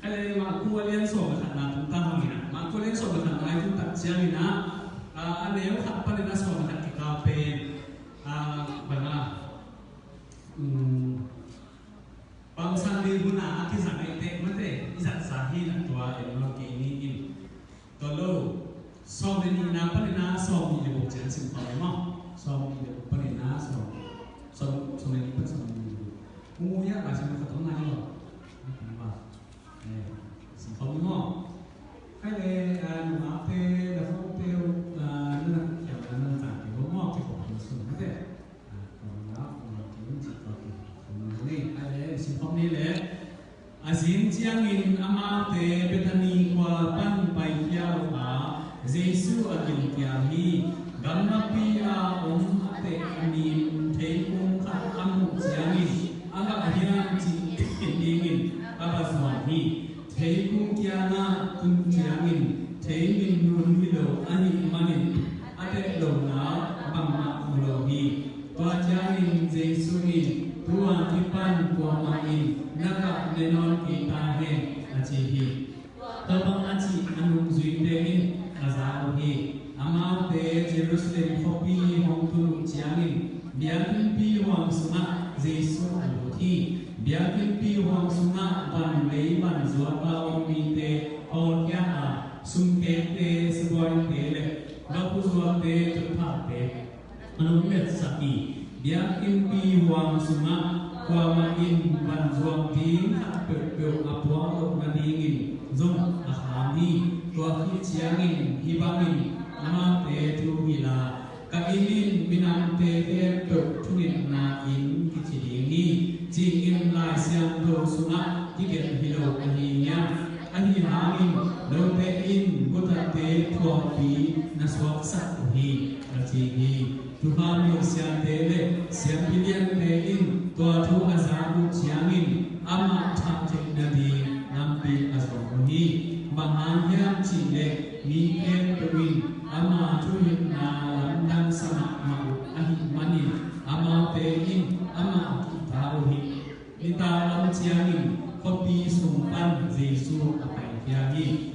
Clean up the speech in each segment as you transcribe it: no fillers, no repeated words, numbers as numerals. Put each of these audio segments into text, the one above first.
ai ma ku alian so ma thana tum ta ma ina ma ku alian so ma thana ai tum ta chiang ina aneu khat pa na so ma thak ka pe bana bang san di guna ati san ai te mate izat sahi na tua no ke ni in to lo so ni na pa na so ni le bo chen sim pa ma so ni le pa na so ni pa so ni mu ya ba sim ka tong na ni ba sim pa mo hai le no ma te da fo te na ya na ta ke mo mo ke ko so ni teสิ่งพวกนี้แหละอาศินเจียงอินอามาเตเปตานีกว่าปันไปยาวมาเจสุอากินเกียมีกัมมาปีอาองเตอานีเทกุงขัดอามุเจียงอินอากับฮิรันจีอินดิงินอาบาสวานีเทกุงเกียนาตุนเจียงอินเทมินนุนฮิโลอานิมานินอาเตโลนาบัมมามุโลฮีตัวเจียงอินเจสุอินTuan kipan kuamain nakap nenon kita he acihi tabang aci anung zuindein azauhi amau te Jerusalem kopi hongtun ciangin biarkin pi huang sunga Yesus aluti biarkin pi huang sunga ban lei ban zuaba omi te orya a sungke te sebuah te le bapu zuab te cepat te anung met sapi biarkin pi huang sunga kuamain ban zuang ting hak pekeu apuang lok nadingin zong akhami tua hi chiangin hibangin ama te tu hila ka inin binam te te pek thunin na in kichidingi jingin lai siang do sunga tiget hilo ahinya ahi hangin lo te in buta te thua pi na swak sak hi achihi Tuhan yang siang tele, siang pilihan tein, tua tu azabu siangin, amat cantik nadi, nampi azabuni, mahanya cile, miken pewin, amat tuhin na dan sama mau ahik manin, amat tein, amat taruhi, kita lam siangin, kopi sumpan Yesu apa yagi,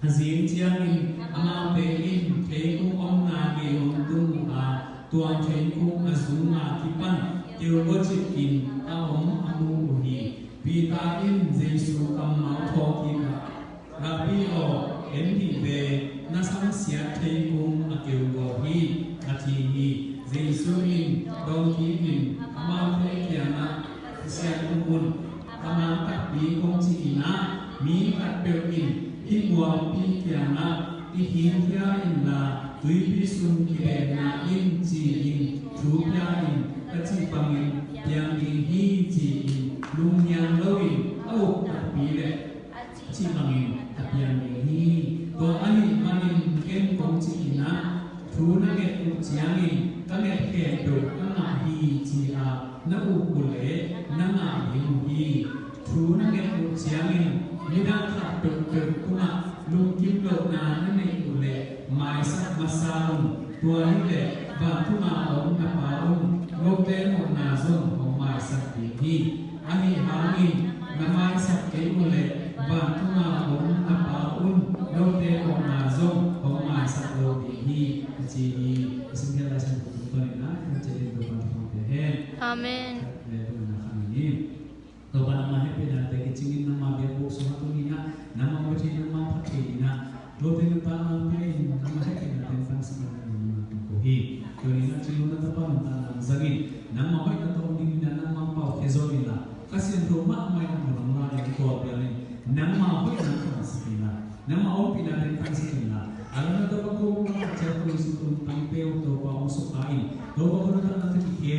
azin siangin, amat tein, teku om nagi untung Tuan Cengku Azunga Kipan Teologi in Aom Amu Uhi Pitain Yesu Kamau Tokina Rabi O Endi Be Nasam Siat Tengku Akewohi Atihi Yesu in Dongki in Amau Tekiana Siat Umun Amau Takbi Kongci Ina Mi Katbel in Himwa Pikiana Ihintia Inla Tui pisum kirena in ji in chupya in kaci pangin yang in hi ji in lung yang lawin au kapile ci pangin yang in hi to ani manin ken kong ci ina thu na get u chiang in ka get ke do ka na hi ji a na u kule na na hi hi thu na get u chiang in midang kha do ke kuma lung kim lo na na nei kule mai sắc masaum tua hile và thu ma ông na paum lô tên một nà zon ông mai sắc đi hi ani hami na mai sắc cái mule và thu ma ông na paum lô tên một nà zon ông mai sắc lô đi hi chỉ xin kia là xin phụ tuần na không chỉ đến đồ bằng không thể hết Amen để đồ na khami ni đồ bằng mà hết bây giờ tại cái chính nam mà biết bộ số hạt ni na nam mà có chỉ nam mà phát triển na lô tên ta nam cái nam hết cái na tên phang sinh hi kuri na chiluna tapa nta zangin nam ma bai ta ong na nam ma pau khezoni la kasian ro ma mai na mo na ni ko ya ni nam ma bai na ka sikila nam ma ong pina den kan sikila ala na to ko ma cha ko su ko tam pe to pa o so kai to ko na ta na ti ke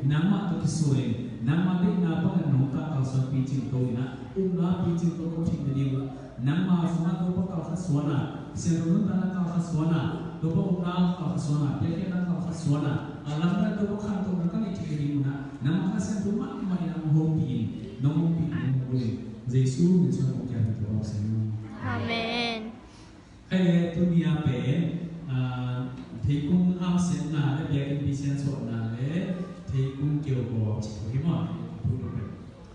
nam ma to kisure nam ma de na pa na no ta ka so pi chin to na na pi chin to ko thik ni nam ma suna to pa ka khaswana sian ro ta na ka khaswana Dopo ukang kakaswana, dia kena kakaswana. Alamnya dopo kantor kan itu kiriuna. Nama kasih rumah main hobi, nompi boleh. Yesus mensuruh kita berdoa semua. Amen. Kayak dunia pe, tekung am senna, dia kan bisa sona le, tekung kau bawa cikgu hima,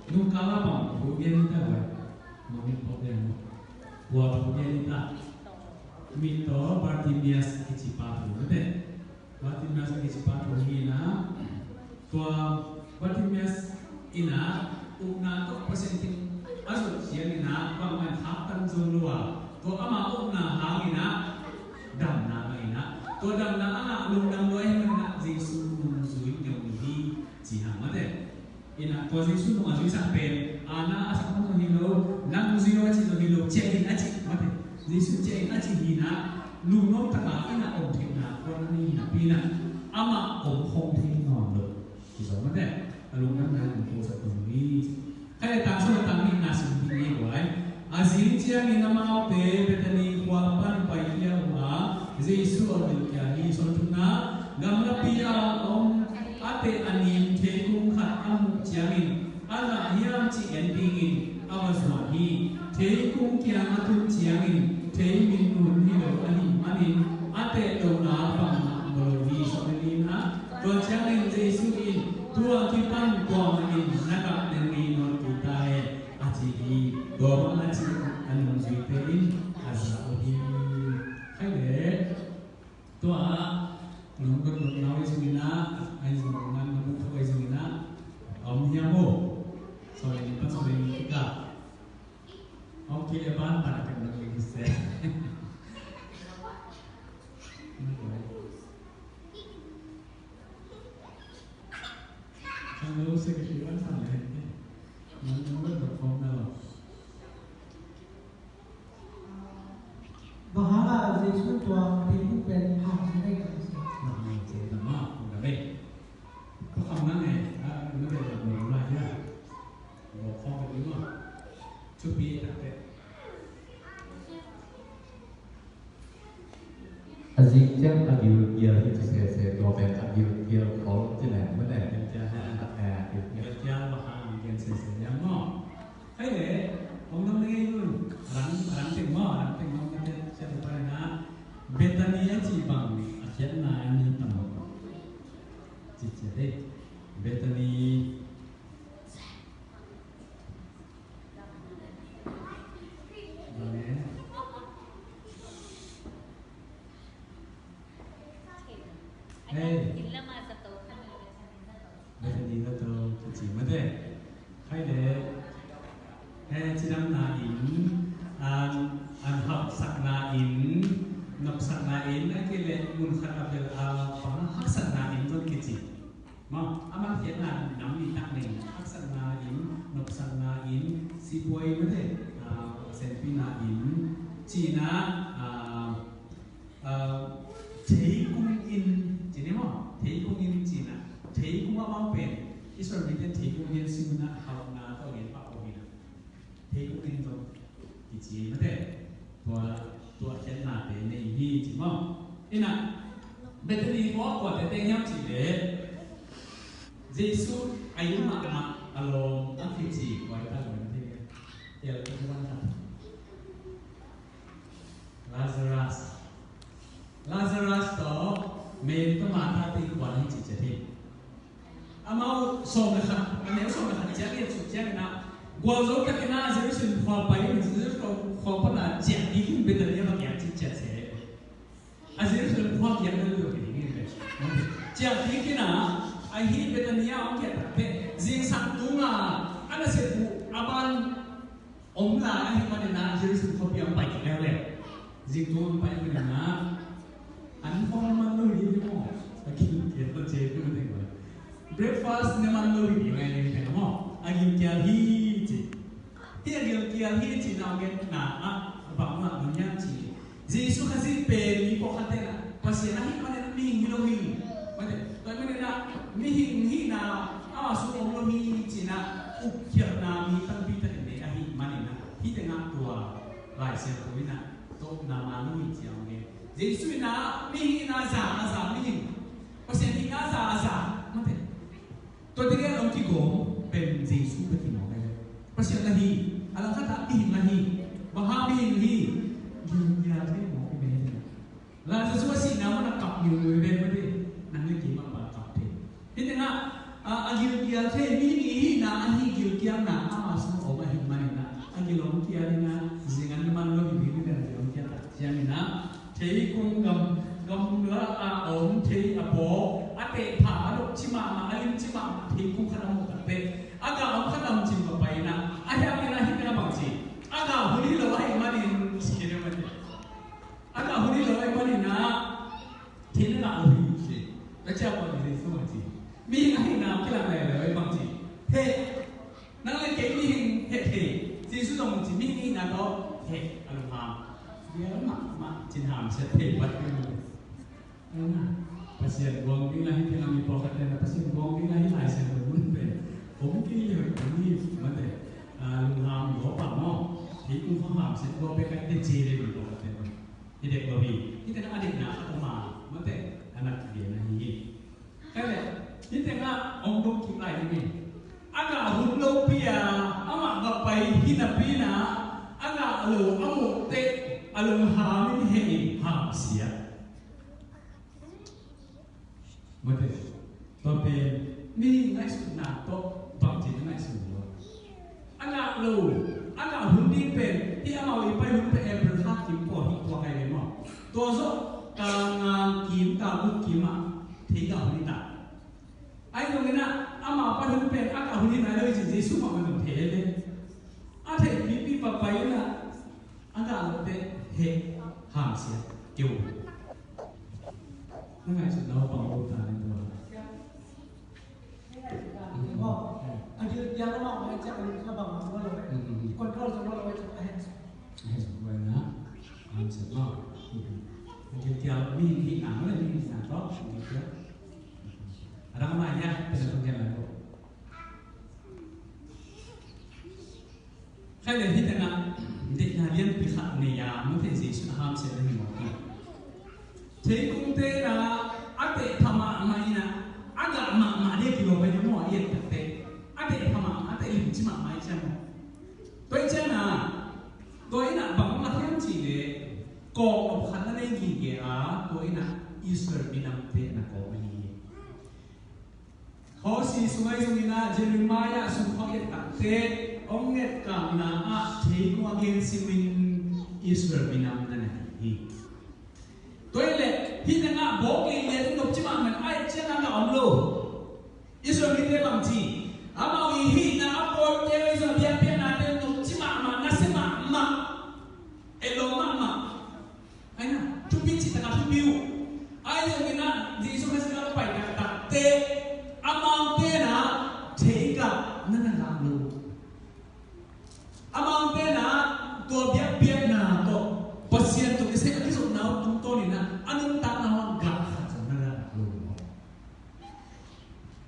Nukala bang, hobi yang kita buat, mungkin buat kita mito Bartimaeus kecipatu betul Bartimaeus kecipatu hina tua Bartimaeus ina ukna to presenting asal siang ina paman haktan zulua tua ama ukna hangina damna ina tua damna anak lundang doa mana Yesus mengusui yang ini jihang betul ina tua Yesus mengusui sampai anak asal kamu hilo nang zio aci hilo cekin aci betul Yesus cekin aci hina lunok tengah ina om tina orang ini hina pina ama om hong tina nol kisah betul alungan dan kuasa kembali kaya tangsel tangni nasib ini boy azim ciang ina mau te betani kuapan paiya wa Yesus ambil kiani sontuna gamla pia om ate anim te kung khat am ciangin ala hiam ci endingin awaswahi te kung kiang atun ciangin te min nun hilo ani manin ate dona pang melodi soalina to ciangin Yesus in tua kipan kuang in naga nengi non kita aci di doma aci anun zuitein asa ohi kaya tua nunggu nawi sumina ai sumangan nunggu tuai sumina om nyamo soalnya ini pas soalnya ini kita om kira pan pada kena lagi se kalau sekian sampai ini nunggu berform dalam bahala Yesus tua itu pen hak ini kan nama itu nama udah baik kau kamu nanya udah baik mulai ya mau form itu mah cuci tak Aziz chắc agil kia itu saya doakan agil kia kalau tidak benar kerja bahan yang sesuatu mau hay deh ông năm nay luôn rắn tình mò cái sẽ được phải na Bethania chỉ bằng akhir na ini tamu chỉ đấy Bethany Hey, Bethany đó tôi chỉ mới đấy hay để chỉ năm na in an học sắc na in ngọc sắc na in cái lệ mun khát gặp được phẳng hắc sắc na in tôi cái gì mà amang hiện là nắm đi tặng mình hắc sắc na in ngọc sắc na in si boy mới đấy selfie na in chỉ na thấy cũng in chỉ nếu mà thấy cũng in chỉ na thấy cũng bao bền Israel mình thấy cũng in xin na học na tao hiện bảo mình thấy cũng in rồi thì chỉ mới đấy tua hiện là để này hi chỉ mong nên là bây giờ đi có quả để tên nhau chỉ để Jesus ayun mà alo ang chỉ gọi ta gọi thế giờ cái quan trọng Lazarus đó mình có mà ta tin quả hay chỉ thế amau so na khan nếu so na khan chắc là sụt chắc na qua dấu các cái na giới sinh khoa bay mình giới khoa bắt là chẹt đi cũng bây giờ như là kẹt chỉ chẹt sẽ giới sinh khoa kẹt nó được cái gì vậy chẹt đi cái nào ai hi bây giờ như ông kẹt thế riêng sáng đúng là anh là sẽ phụ aban ông là anh mà nên giới sinh khoa bị bay cái này riêng tôi bay cái này na anh không mang lối đi đúng không cái kia tôi chơi cái này rồi breakfast naman lo hindi ngayon yung mo aging kaya hiti aging kaya hiti na aging na bang na ganyan si Jesus kasi peli po katena kasi nahi pa na mihing hilohin pwede tayo na mihing na so lo hiti na ukyar na mitang bita hindi ahi manina hiti nga tua lai siya ko na to na manu hiti ang Jesus na mihing na sa mihing kasi hindi nga sa mate tôi thấy ông chỉ có bên Jesus bên thì nói này, bác sĩ là gì, anh ta đã tin là gì, và hai bên gì, nhiều nhà thế nó cái bên này, là Jesus xin nào mà cặp nhiều người bên với đi, năng lực gì mà cặp thế, thế nên là nhiều nhà thế nghĩ là anh nhiều nhà là ama số ông anh mà này là anh nhiều ông kia là gì anh mà lo gì Yang ina thấy cung gầm nữa ổn thấy bố ate thả đục chim mà alim chim mà thấy cung khăn một cái aga ông khăn ông chim vào bay na ayam ina hít na bằng gì aga huni lo hay mà đi xí đâu mà aga huni lo hay mà đi na thì nó là huni gì cái cha bọn gì số mà gì mi ai nào cái làm này là hay bằng gì thế năng lên cái mi hệ thì gì số đồng chỉ mi nào đó hệ anh ham dia mak chin ham set he bat ni na pasien buang ding lahi tengah mi pokat dan pasien buang ding lahi lai sen bun peผมki le ni mate lung ham go pa mo thi ku phang ham set go pe ka te che le bi ko te ni dek lo bi ni te na adik na ka ma mate anak dia na hi ka le ni te na ong dong ki lai ni aga hun lo pia ama ga pai hi na pi na aga lo amu te alung hamin hei ham sia mate to pe ni ngai su na to bang ji ngai su lo anga lo anga hun di pen ti ama wi pai hun pe em ha kim po hi to kai le mo to zo ka ngang kim ka bu kim ma thi ga hun ta ai lo na ama pa hun pen anga hun ni na lo ji ji su ma ma the le a the pi pi pa pai na anga lo te he ham sia kêu nó ngay sự nào bằng ô ta lên rồi anh chưa giờ nó mong anh chắc là nó bằng nó rồi control cho nó rồi cho anh vậy đó anh sẽ lo anh chưa theo mi thì nào là mi nào đó thì chưa ở đó mà nha bây giờ không nghe lại đâu khai lên thì thế nào để nhà viên bị khát này à muốn thấy gì sự ham sẽ lên một cái thấy cũng thế là ate thama mai na aga mà để kilo bây giờ mua yên thật thế ate thama ate lim chỉ mà mai chăng tôi chăng à tôi na bằng là thêm chỉ để có khả năng này gì vậy à tôi na Israel bị nằm thế na có cái gì khó xí xuống ấy xuống na Jeremiah xuống khó yên thật thế ông nghe cảm na thấy cũng again simin Israel bị nằm này tôi lệ khi nga bố cái lệ cũng chỉ mà mình ai chưa nga ông lô Israel đi theo bằng gì ama uihi na bố cái Israel biar biar na theo cũng chỉ mà na xem mà elo mà ai na chụp pin chỉ tengah chụp view ai rồi na di số cái segala phải cả đặt te amang te na thấy cả nên là làm lô amang te na tua biar biar na to pasien tu kasi kaki so na tunto ni na anong tanaw ga sa na lo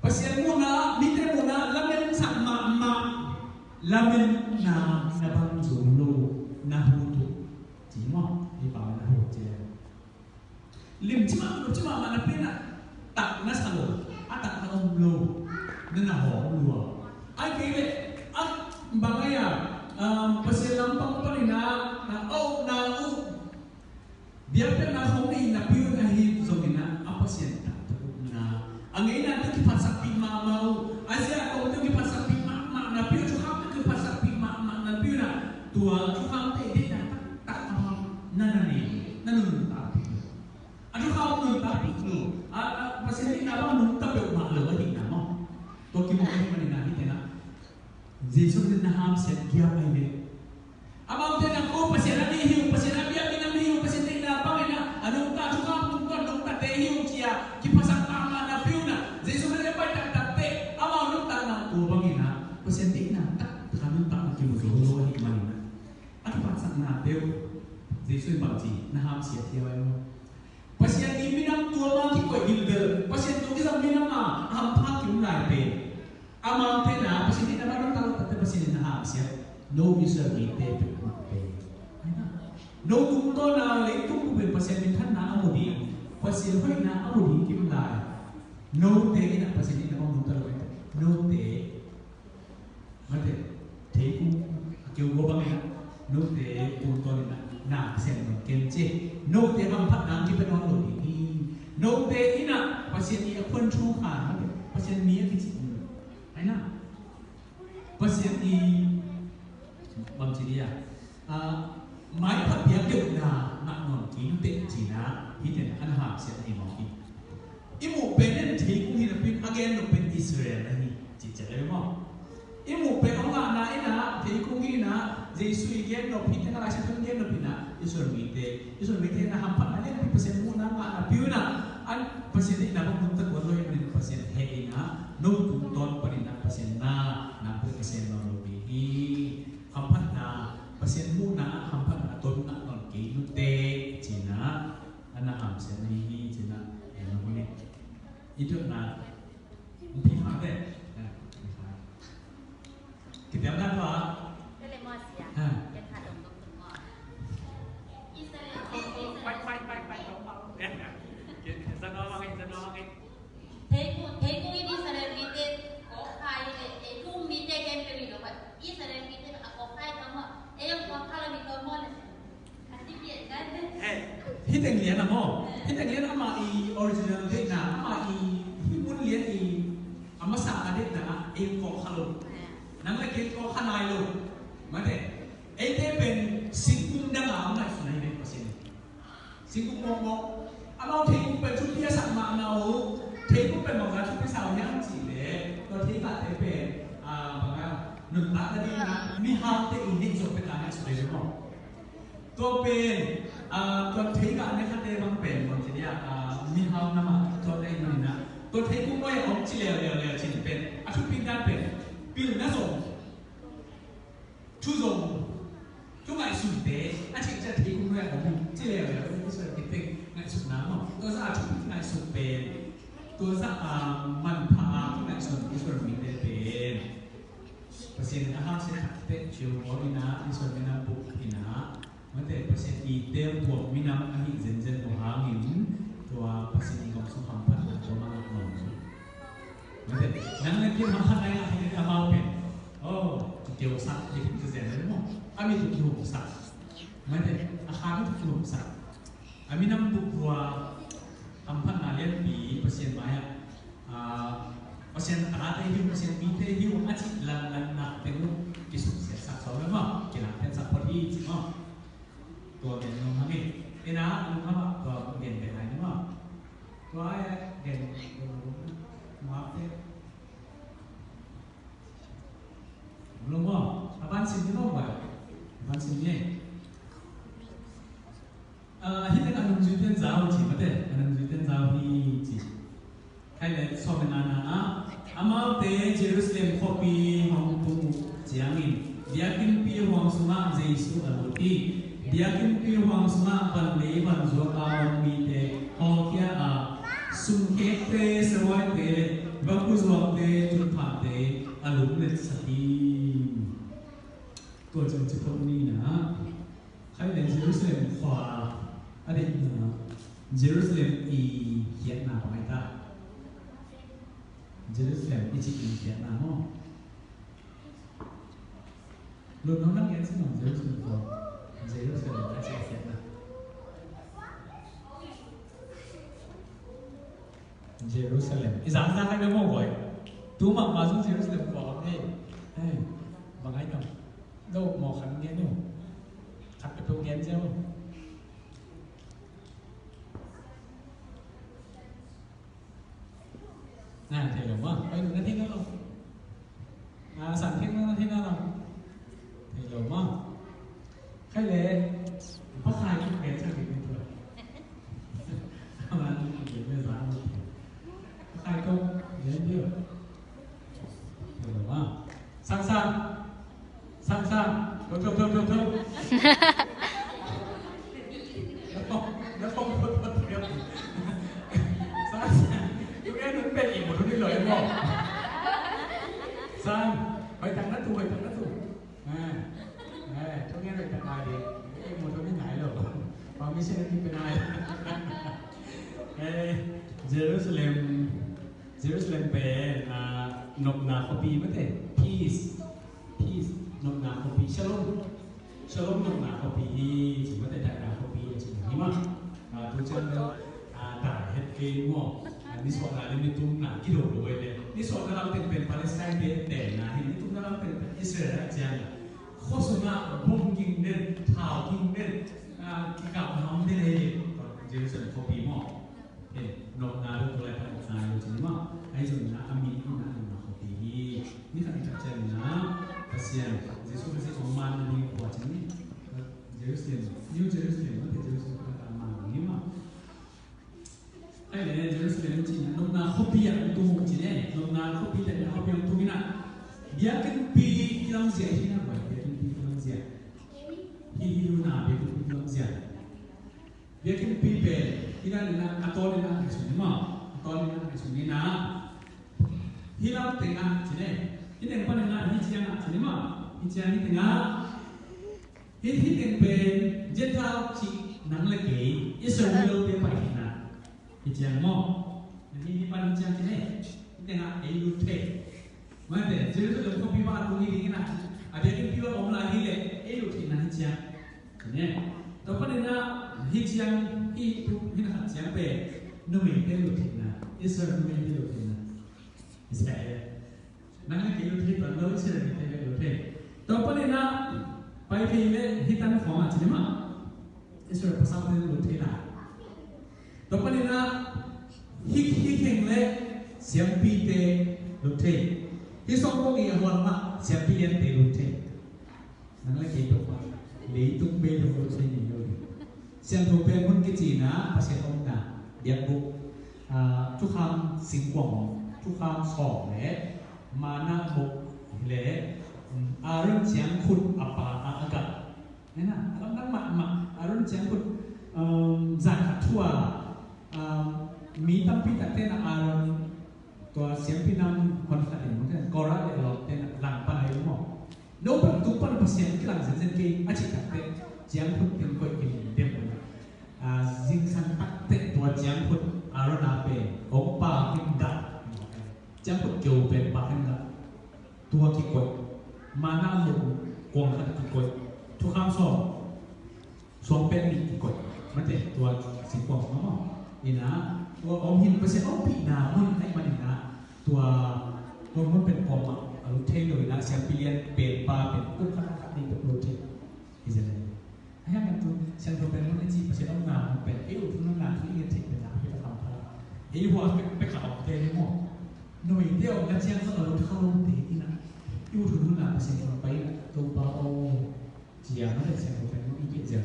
pasien mo na mitre mo na lamen sa ma lamen na bang zolo na hutu chỉ mo đi bảo na hutu je lim chỉ mà na pina tak na sa lo atak na lo na ho lo ai kile bagaya pasien lampang pa ni na na biar na không đi na piu na hi so na apa sian ta na angin na tu ki pasak pi ma mau asia ko tu ki pasak pi ma na piu chu kham tu ki pasak pi ma na piu na tua chu kham te de na ta na ni na nu ta adu kham nu ta pi nu pasien ni na ba nu ta be ma lo ni na mo to ki mo ni na ni te na Jesus na ham sian kia ai de abang te na ko pasien na ni hiu pasien na biar ni na hiu pasien ni na ba na anong ta chu kham tung kon dong ta te hiu kia ki pasak ma na piu na Jesus na ba ta te abang nu ta na ko bang na pasien ti na ta kanun ta ki mo lo ni man na at pasak na teu Jesus ba ji na ham sia tia ai mo pasien ni minam tua ma ki ko gilbel pasien tu ki sam minam ma ham pha ki lai pe amang te na pasien ni na ba ta ta pasien na ham sia no Israel ni te pe no tung to na lấy tung của mình pasien mình thân na amo di pasien hoi na amo di kim lai no te na pasien ni na amo ta lo no te mate te ku kêu go bang na no te tung to na sen no kem che no te bang phat na ki pe no lo di no te ina pasien ni kon chu kha pasien mi ki chi ai na pasien ni bang chi dia mai phát biểu được là นักนอนกินเตจีนะที่เป็นอันหาเสียที่มองกินอิมูเป็นนั่นที่กูเห็นเป็นอเกนนเป็นอิสราเอลนี่จิตใจเลยมั้งอิมูเป็นองค์งานนะที่กูเห็นนะเจสุอีเกนนพิจารณาสิ่งที่เกนนพินะอิสราเอลนะฮัมพันนั่นเป็นเปอร์เซ็นต์มูนังนะพิวนะอันเปอร์เซ็นต์ที่นับมุนตะวันลอยเป็นเปอร์เซ็นต์เฮนะนู่นต้นปริณาเปอร์เซ็นต์นะนับเปอร์เซ็นต์นอนบีฮัมพันนะเปอร์เซ็นต์มูนะฮัมพันนะต้นนักนอนกินนุเตจีนะอันนั้นฮัมเซนนี่จีนะเห็นไหมนี่itu nak pihak deh, kita lihat apa? Telemosia. Yang ada untuk semua. Israel. Teku ini Israel kita kokai deh. Teku kita kan pergi loh. Israel kita kokai kamu. Yang kokai lebih kamu nih. Nanti biar kan? Kita lihat nama. Kita lihat nama original deh, nama mun lihat amasa ada na kok halus, nang lagi kok hanai lo, mana? Ben singgung dengan apa sunai ni pasien, singgung ngomong, amal tegu ben cuti asal mana o, tegu ben mangga cuti sawnya cile, kalau tidak ben, mangga nuntak tadi na, mihal te ini jauh petanya sudah semua, tu ben, kalau tidak ane kate bang ben, jadi mihal nama tu ada ini na. ตัวเทกุ้งด้วยของจิเลวจินเป็นอาชุดพินด้านเป็นปีหนึ่งน่าส่งชูส่งทุกไงสุดเดะอาชิจะเทกุ้งด้วยของจิเลวที่สุดที่เป็นไงสุดน้ำตัวซาชุดไงสุดเป็นตัวซามันพาทุกไงสุดที่สุดมีเป็นเปอร์เซ็นต์อาหารเสร็จเตะชิวบอลนะที่สุดมีน้ำบุกพินะมันแต่เปอร์เซ็นต์อีเตลตัวมีน้ำอันนี้เจนหัวหางหินตัวเปอร์เซ็นต์ของสุขภาพตัวมันนั่นแหละที่ทำให้เราที่จะมาเป็นโอ้จุดเดียวสักที่จะเสียเลยมั้งอามีจุดเดียวสักไม่ได้อาคารจุดเดียวสักอามีน้ำบุกวัวทำพันนาเลียนปีเปอร์เซ็นต์ไหมเปอร์เซ็นต์อะไรที่เปอร์เซ็นต์มีเท่ที่ว่าอาชีพลันนักเป็นลูกที่สุดเสียสักสองเลยมั้งกินอาหารเป็นสักพอดีจริงมั้งตัวเด่นน้องทำนี่เอ็นะน้องทำตัวเด่นเป็นไหนนี่มั้งตัวเด่นมาเป็นbelum mau, apaan sih ini mau nggak? Apaan sih ini? Kita kan menunjukkan jauh sih, betul? Menunjukkan jauh ini sih. Kayak soal anak-anak, amal teh Jerusalem kopi Hongkong jiangin. Dia kimpi Huang Sunga Yesus aluti. Dia kimpi Huang Sunga panlei panjua kawan mite. Hokia sungkek teh sesuai teh, bagus waktu jumpa teh alumni sati. ตัวจำจุดตรงนี้นะใครเรียนเยรูซาเล็มขวาอะไรนะเยรูซาเล็มอีเขียนมาไหมตาเยรูซาเล็มอีจิอีเขียนมาเนาะรุ่นน้องนักเรียนสมัยเยรูซาเล็มขวาเยรูซาเล็มอีจิเขียนมาเยรูซาเล็มอีสานใครไม่มองบ่อยตัวมันมาจากเยรูซาเล็มขวาเฮ้ยบางไงเนาะđâu mò khăn nghe đâu khăn cái đâu nghe chưa nè thầy lồng á bây giờ nó thích nó không sản thích nó thích nó không thầy lồng á khách lệ có hai cái nghe sao thì bình thường mà để bây giờ hai câu dễ chưa thầy lồng á sang sang thôi nó không tiếp sang chúng em đứng bên nhìn một thứ lời em không sang hỏi thằng nó thu chúng em phải thằng ai đi em một thứ cái nhảy rồi và mình sẽ đi bên ai Jerusalem เป็นนกนาคปีไม่ใช่ peace นกนาคปีShalom nok na kopi chỉ có thể đại na kopi chỉ là mà tôi chân đại hết cái ngõ đi số là lên tung na kilo rồi đấy đi số là làmเป็น Palestine เป็นนะที่tung là làmเป็น Israel จังโคสนะbombยิงเด่นท่ายิงเด่น cái cặp nó thế này còn Jerusalem có bí mỏ thì nộp na được lại phải na được chứ mà hay dùng na ami na nó có bí như thằng chắc chắn na pasien Jesu pasti oman di kuat ini Jerusalem New Jerusalem nanti Jerusalem kita aman ini mah ai này Jerusalem chỉ nộp na kopi yang tu mungkin ya nộp na kopi dan kopi yang tu mina dia kan pi kilang zia ini apa dia kan pi kilang zia hidup na dia kan pi kilang zia dia kan pi pe kita na atau na kesini mah atau na kesini na hilang tengah sini ini yang paling na ini siang sini mah ini siang ini tengah ini yang pe jental si nang lagi Israel dia paling na ini siang mah ini paling siang sini ini tengah Elutte mana Jerusalem kau pi bahat bunyi ini na ada yang pi orang lagi le Elutte na ini siang ini tapi na ini siang itu ini nak siang pe numai Elutte na Israel numai Elutte na Israel nang lagi Elutte tak lalu Israel kita Elutte tapi na pai pi le hitan format ni mah Israel pasal Elutte na tapi na hing le siang pi te Elutteที่สองพวกนี้หัวมาเสียเปลี่ยนเตลุเทนั่นแหละเกี่ยวกับเลยตุ้งเบลล์ลุเทนี่เลยเสียงถูกเป็นคนกิจนะภาษาองค์นะเดียบุทุกคำสิ่งกว่างทุกคำสอบและมานาบุกและอารมณ์เสียงคุณอัปปะอากาศนี่นะอารมณ์นั้นมาอารมณ์เสียงคุณจากทั่วมีตั้งพิจารณาอารมณ์ตัวเสียงพี่น้ำคนขัดเองเหมือนกันกอระเดี๋ยวเราเป็นหลังปันอะไรรู้มั้งโน้ตแบบทุกปันภาษาที่หลังเส้นเกย์อาชีพตัดเตะเสียงพูดเป็นคนกินเต็มเลยสิ่งสังตัดเตะตัวเสียงพูดอารมณ์เป็นองค์ป่ากินดัดเสียงพูดเกี่ยวเป็นป่ากินดัดตัวกิกดมาหน้าหมุนกวงขัดกิกดทุกคำสองเป็นกิกดมันเป็นตัวสิ่งกวงมั้งนี่นะตัวอมหินภาษาองค์ปีนามันไอ้มันนะตัวมันเป็นปอมอ่ะรูเทนเลยนะเสียงเปลี่ยนเป็นปลาเป็นกุ้งข้าวนี่เป็นรูเทนที่จะได้ให้มันตัวเสียงตัวเป็นมันจีภาษาองค์นาเป็นเอวทุนนาที่เรียนเทคเป็นนาเป็นคำพาเอวหัวเป็นข่าวเทนนี่มั้งหน่วยเดียวกันเสียงเขาเราเข้าลงเทนี่นะเอวทุนนาภาษาองค์ไปตัวปลาโอเจียนั่นเป็นเสียงตัวเป็นอีกเจีย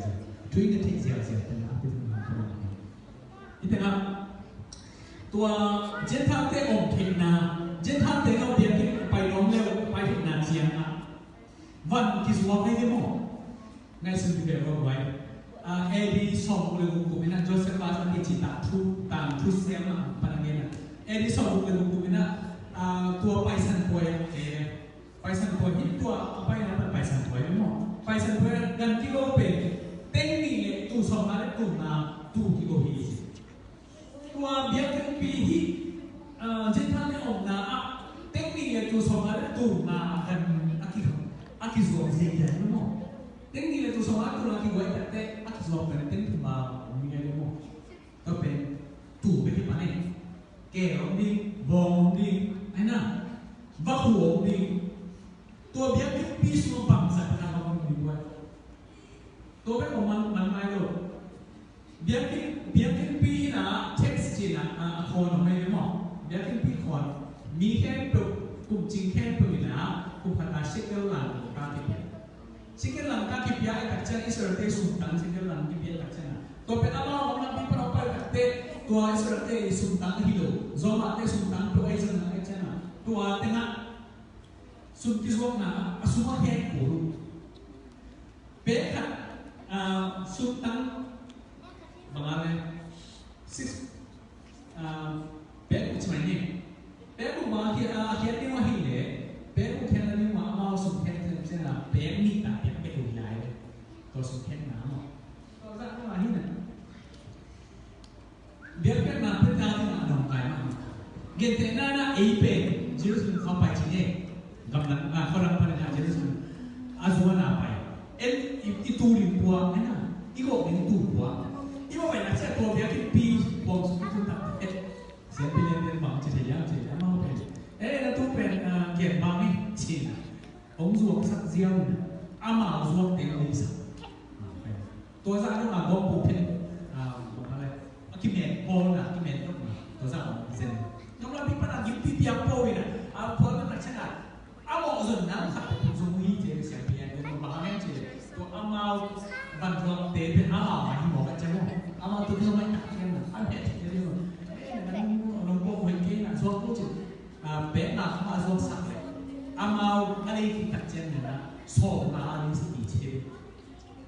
ช่วยกันเทเจียเป็นนาเป็นนานี่เป็นอะไรตัวเจนทัพเตะองเทนาเจนทัพเตะเขาเดียร์ไปน้องเร็วไปถึงนานเสียงนะวันที่สวมให้ได้หมดในสุดที่เดียวไว้เอดีสองเลยกูไม่น่าโจเซฟบาสันติจิตาทุตามทุเสียงมาปนังเงินเอดีสองเลยกูไม่น่าตัวไปสันป่วยไปสันป่วยที่ตัวไปนั้นไปสันป่วยไม่หมดไปสันป่วยกันที่โลเป็นเต็งนี่เลยตัวสองมาได้ตัวมาตัวที่โลฮีตัวเบียร์กันปีที่เช่นท่านได้ออกนะเทคนิคเนี่ยตัวสองอะไรตัวมากันอากิสวงเสียงใหญ่ไม่หมดเทคนิคเนี่ยตัวสองอะไรตัวอากิไว้แต่อากิสวงกันเต็มถึงมามีอะไรไม่หมดก็เป็นตัวเป็นที่มันเองแก่องดีบองดีไอ้นั่นวักหัวดีตัวเบียร์กันปีสวงบังสัตว์การบังดีด้วยตัวเป็นของมันไม่รู้เบียร์กันปีนะเท็กซ์จีนะคนไม่ได้หมดเบียร์กันปีคนมีแค่ตัวกลุ่มจริงแค่ตัวนี้นะกลุ่มพัฒนาเช็คเกลหลังการที่เบียร์เช็คเกลหลังการที่เบียร์ไอ้กัจจันอิสราเอลสุ่มตังเช็คเกลหลังที่เบียร์กัจจันตัวเป็นอะไรของมันเป็นประกอบกับเตะตัวอิสราเอลสุ่มตังฮิโลโซมาเตะสุ่มตังตัวไอ้เจ้าหน้ากัจจันตัวเต็งะสุ่มที่สวงนะสุ่มแค่กูรู้เป๊ะค่ะสุ่มตังบางอะไรsis 배구 치만이 배구 마키 아키아티 와힐레 배구 캔나니 와마우 숨캔트잖아 배미다 배구 라이 또 숨캔나 뭐 또자 아니네 배구가 나쁜 자기 나는 가이마 겐테나나 에이페 지루스 컴파이치네 gamlan kolang pa na jerusa azwa na pa ituring buwa na iko ng tuwa iko ba na sa to biya ki pi box ito ta siya pilin din bang siya mau pe na tu pen kian bang ni chin ong zuok sak ziaw na ama zuok teng ni sa ตัวซาต้องมาบอกปูเพนบอกอะไรกิมเมนโพนะกิมเมนต้องมาตัวซาของเซนน้องเราพี่ปนัดยิ้มพี่เปียกโพยนะพอแล้วมันชนะเอาหมดส่วนนั้นค่ะสมุยเจเสียเปียกตัวบ้าแม่เจตัวอามาบันทองเตะเป็นอาหารที่บอกกันจะว่าอามาตัวที่เราไม่ตัดกันนะอันนี้จะเรียกว่ามันลงโป๊ะเวงเก่งนะส่วนผู้จิตเป็นหนักมาส่วนสักเลยอามาอะไรที่ตัดเจนเนี่ยนะสอบมาอะไรสักกี่เชฟ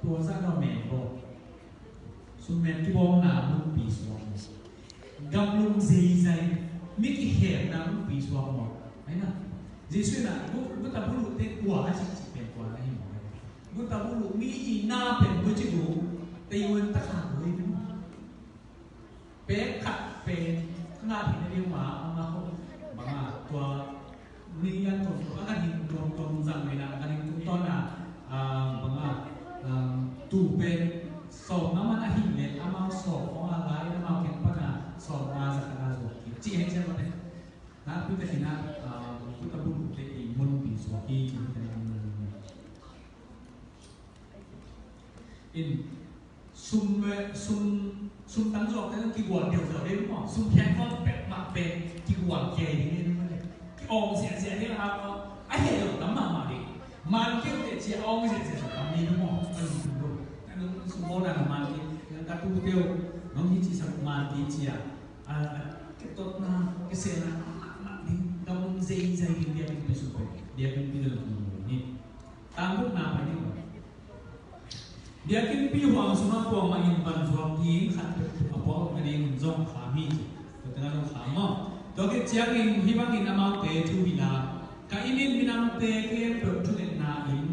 ตัวซาเราแมนบอกสุดแมนที่บอกน้ำมันปีสวงกำลังใจใจไม่กี่เหตุน้ำมันปีสวงหมดไอ้น่ะเจสุน่ะกูตาบุรุษเด็กกว่าสิเป็นกว่าอะไรหมดกูตาบุรุษมีอีน่าเป็นกูจะดูตีวันตะขาบเลยนะเป๊ะขัดเป็นขนาดที่เรียกว่าเอามาเขาบางตัวนี่ยังตัวกันหินตัวจังเลยนะกันหินตัวน่ะบางตูเป็นสอบน้ำมันหินเลยอามาสอบของอะไรอามาเก็บปัญหาสอบมาสักการะจีให้ใช่ไหมนะพี่แต่ที่นั่นพี่ตะบุรุษเด็กอีมุนปีสวงที่ที่นั่นอินซุ่มตั้งจอกแต่ต้องกี่วันเดียวได้หรือเปล่าซุ่มแค่ก็แบบมาเป็นกี่วันแก่อย่างนี้นั่นแหละที่ออกเสียนี่นะครับไอ้เหี้ยน้ำมาดิมันเกี่ยวกับเสียออกเสียทำนี่หรือเปล่าอันนี้คุณดูแต่เราสมมตินะมันที่งั้นการตู้เดียวน้องที่จีสักมันที่เจียเก็บต้นน้ำเกษตรน้ำดิ้งกำลังใจdiaเป็นสุขdiaเป็นปีเดิมนี่ตามพวกน้ำไปนี่dia kin pi huang suma po ma in ban zuam hi khat apo ngani zong khami to tanga zong khama to ke chiang in hi bang in amau te thu bila ka inin minam te ke pro thu le na in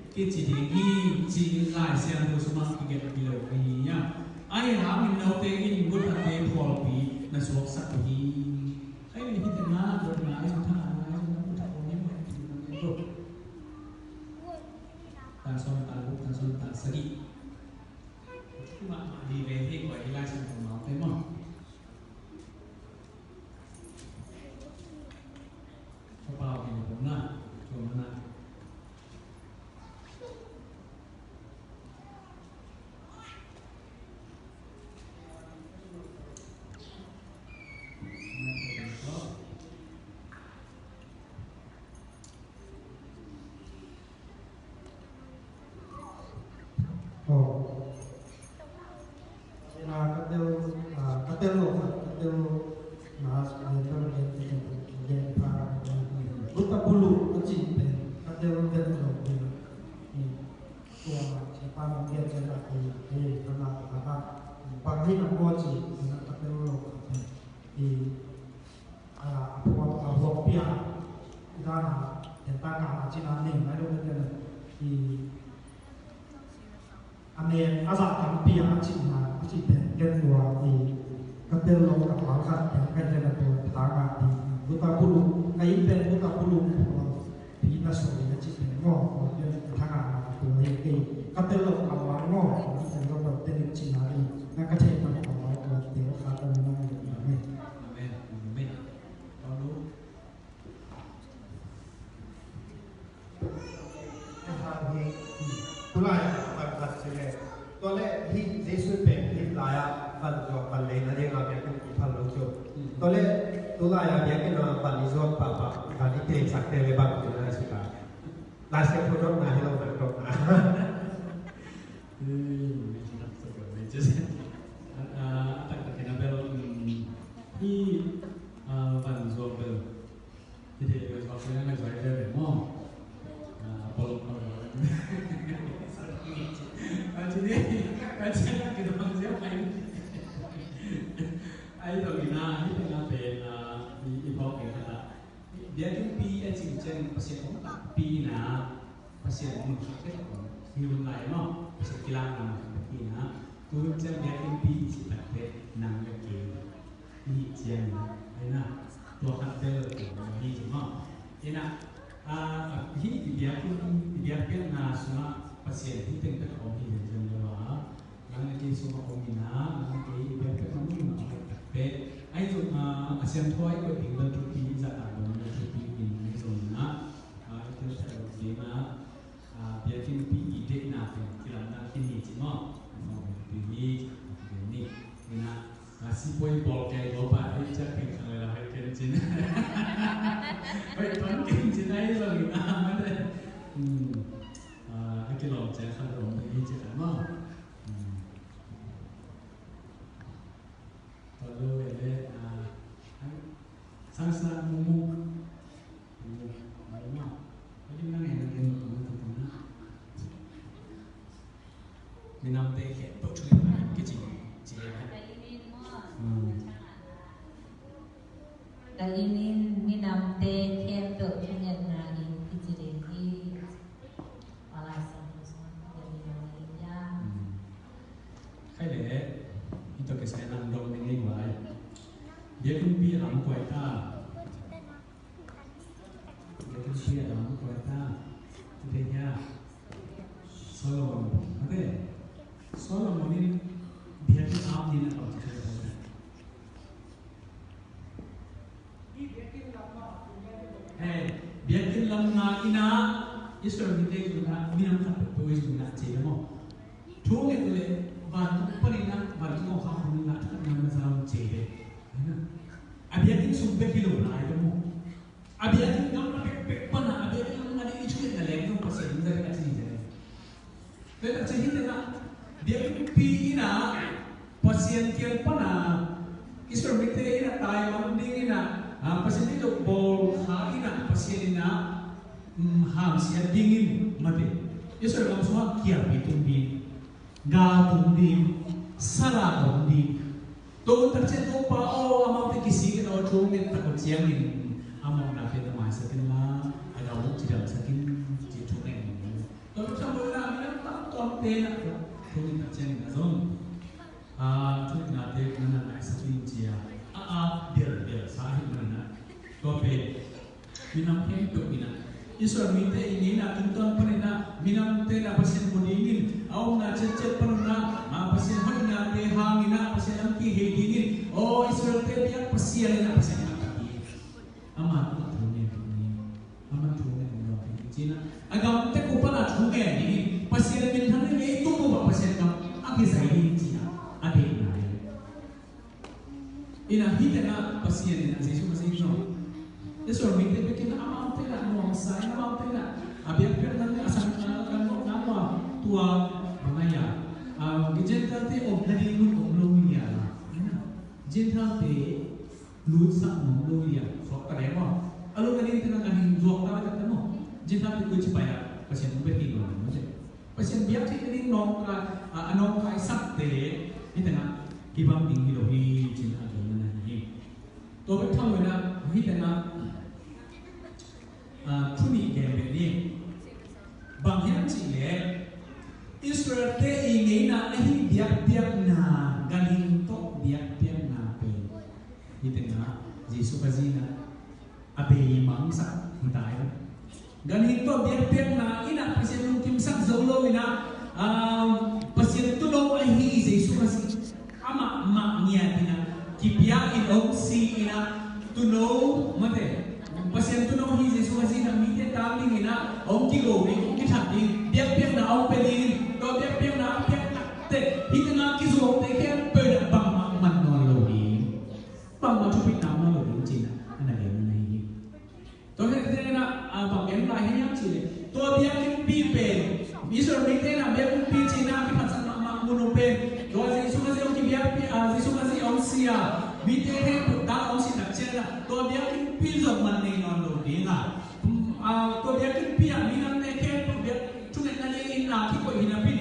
ke chi ding hi chi lai sian do suma ki ke bilo hi ya ai ha min no te in gut ha te phol pi na sok sak hi ai ni hi te na do na ai tha na ku tha ko ni ma ni do ta son ta sagi mà đi về thì gọi là sản phẩm máu thấy không? Cho vào thì cũng là cho nó là si poi poche lo pa ai chắc cái thằng là phải kiến chín phải toán kiến chín ấy rồi người ta mới đây cái lòng trẻ khăn lòng thì chỉ phải mà rồi về sang sang mua mua đúng không cái năng này là cái một mình nằm đây cái tổ chức cái gì Kainin minamte kento punya nari kiciriki alasan semua dari ya. Cái lẽ itu cái saya làm đồng mình nghe vậy, dia cũng biết làm quậy ta, dia cũng biết làm quậy ta, thế nha. Solomon, ada, Solomon ini dia tu am ni nak apa cakap. Biarkan lamna ina Israel kita juga minam tak betul juga cina mo. Tuh itu le, baru perina baru kau kamu nak nama salam cina. Abiarkan sumber kilo lah itu mo. Abiarkan kamu pek pana, abiarkan kamu ada isu yang lain tu pasti dari kat sini jadi. Dari kat sini tengah biarkan pi ina pasien kian pana Israel kita ina tay manding ina. Pasien itu bol ina pasien ina ham siya dingin mati. Yesus dalam semua kia bitumbi, ga tumbi, sara tumbi. To tercetu pa o amang tekisi kita o cungin takut siangin amang nafi nama sakin la ada orang tidak sakin cungin. To sampai na minat tak tuam tena cungin tak siangin azon. Cungin nate mana nak sakin cia. Dia sahih mana. To pe minam kento minam. Israel minta ini nak tuntun pernah minam teh nak pasien bodingin, awak nak cecet pernah, pasien hari nak teh hangin nak pasien amki hedingin, oh Israel teh biar pasien nak pasien nak kaki, amat tu ni, amat tu ni orang Cina, agam teh kupa nak tu ni, pasien minta ni itu bukan pasien kau, agak saya ini Cina, ada ini, ina hita nak pasien nak sesuatu pasien Israel minta bikin amat teh nak nuang saya amat teh nak abiar nanti asal kan nama tua mengaya gentle teh dari lu omlomi ya gentle teh lu sak omlomi ya sok kerema alu kali tengah kali jok tahu tak temu gentle teh kuci payah pasien berhenti macam pasien biar sih kali nong anong kai sak teh ini tengah hibam tinggi lohi gentle teh mana ni to betul mana ini tengah Tuni game ni, bangyan cile Israel te ini na lehi biak na galing to biak na pe. Itu na Yesus kasina abe mangsa hintai. Galing to biak na ina pasien yung kimsak zaulo ina pasien tulong ay hi Yesus kasi ama ma niya ina kibiak ino si ina tuno mate. Pasien tu nak hiji suasi nak mite taling ina, orang kilo ni kita ni biak na orang pelin, to biak na biak te, kita nak kisah te kan pada bang man nologi, bang macam pun nama nologi Cina, anak dia mana ini. To kita na bang yang lain yang Cina, to biak pi pen, Israel mite na biak pi Cina kita sangat mak munu pen, to suasi orang biak pi, suasi orang sia. Mite he tak orang si nak cera, to biar pi zaman ni non dia ngah. To biar pi minam ne ke, to biar cuma nanya ina kita ina pi.